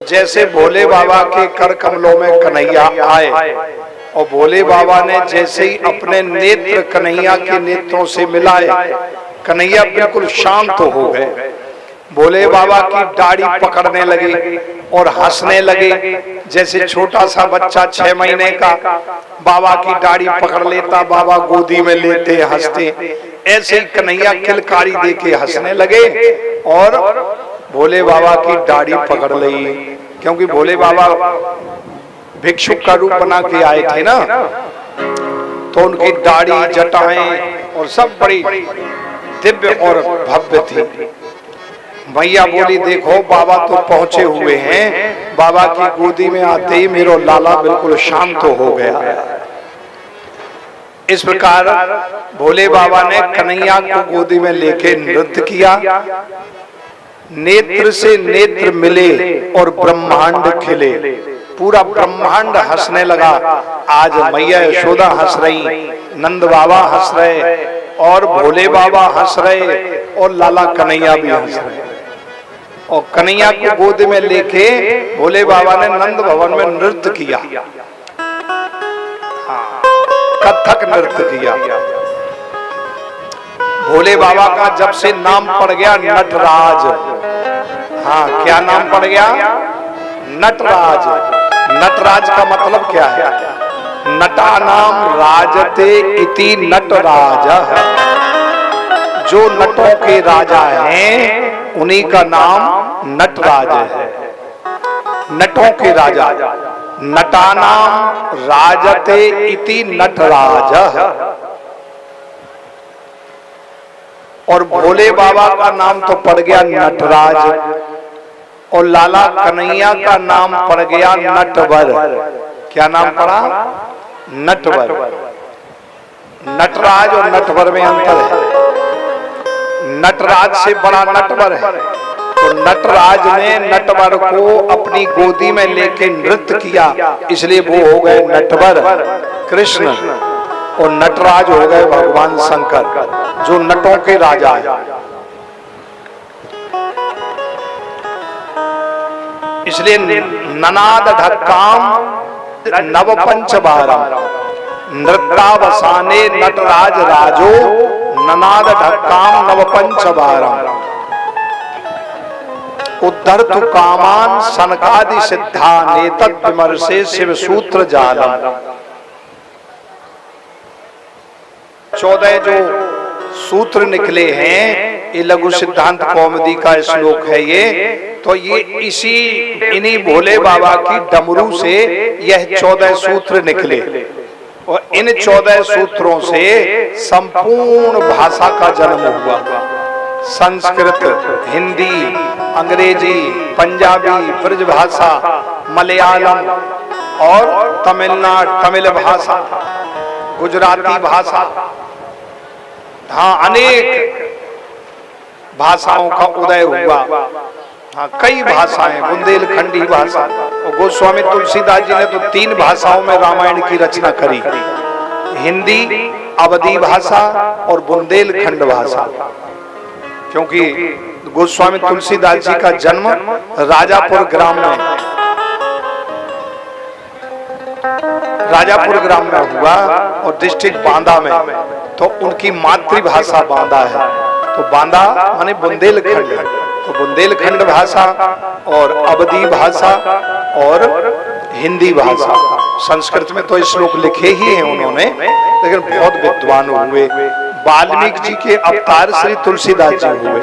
जैसे भोले बाबा के कर कमलों में कन्हैया आए और भोले बाबा ने जैसे ही अपने नेत्र कन्हैया के नेत्रों से मिलाए, कन्हैया बिल्कुल शांत हो गए। भोले बाबा की दाढ़ी पकड़ने लगे और हंसने लगे, जैसे छोटा सा बच्चा 6 महीने का बाबा की दाढ़ी पकड़ लेता, बाबा गोदी में लेते हंसते, ऐसे ही कन्हैया किलकारी देके हंसने लगे और भोले बाबा की दाढ़ी पकड़ ली। क्योंकि भोले बाबा भिक्षुक का रूप बना के आए थे ना, तो उनकी दाढ़ी जटाएं और सब बड़ी दिव्य और भव्य थी। मैया बोली, देखो बाबा तो पहुंचे हुए हैं। बाबा की गोदी में आते ही मेरा लाला बिल्कुल शांत हो गया। इस प्रकार भोले बाबा ने कन्हैया को गोदी में लेके नृत्य किया। नेत्र से नेत्र मिले और ब्रह्मांड खिले, पूरा ब्रह्मांड हंसने लगा। आज मैया यशोदा हंस रही, नंद बाबा हंस रहे और भोले बाबा हंस रहे और लाला कन्हैया भी हंस रहे। और कन्हैया को गोद में लेके भोले बाबा ने नंद भवन में नृत्य किया, कथक नृत्य किया। भोले बाबा का जब से नाम पड़ गया नटराज, हाँ क्या नाम पड़ गया? नटराज। नटराज का मतलब क्या है? नटा नाम राजते इति नटराज। जो नटों के राजा हैं उन्हीं का नाम नटराज है। नटों के राजा, नटानाम राजते इति नटराज। और भोले बाबा का नाम तो पड़ गया नटराज और लाला कन्हैया का नाम पड़ गया नटवर। क्या नाम पड़ा? नटवर। नटराज और नटवर में अंतर है। नटराज से बड़ा नटवर है। तो नटराज ने नटवर को अपनी गोदी में लेके नृत्य किया, इसलिए वो हो गए नटवर कृष्ण और नटराज हो गए भगवान शंकर, जो नटों के राजा है। इसलिए ननाद ढक्काम नव पंचबारम नृत्यावसाने नटराज राजो ननाद ढक्काम नव पंचबारम उद्धर्तु कामान सनकादि सिद्धा नेतत् विमर्शे शिव सूत्र जालम। 14 जो सूत्र निकले हैं, ये लघु सिद्धांत कौमुदी का श्लोक है ये। तो ये इन्हीं भोले बाबा की डमरू से यह 14 सूत्र निकले और इन 14 सूत्रों से संपूर्ण भाषा का जन्म हुआ। संस्कृत, हिंदी, अंग्रेजी, पंजाबी, ब्रज भाषा, मलयालम और तमिल भाषा, गुजराती भाषा, हाँ अनेक भाषाओं का उदय हुआ। हाँ कई भाषाएं, बुंदेलखंडी भाषा। और गोस्वामी तुलसीदास जी ने तो 3 भाषाओं में रामायण की रचना करी, हिंदी, अवधी भाषा और बुंदेलखंड भाषा। क्योंकि गोस्वामी तुलसीदास जी का जन्म राजापुर ग्राम में हुआ और डिस्ट्रिक्ट बांदा में। तो उनकी मातृभाषा बांदा है, तो बांदा माने बुंदेलखंड, तो बुंदेलखंड भाषा और अवधी भाषा और हिंदी भाषा। संस्कृत में तो श्लोक लिखे ही हैं उन्होंने, लेकिन बहुत विद्वान हुए। वाल्मीकि जी के अवतार श्री तुलसीदास जी हुए।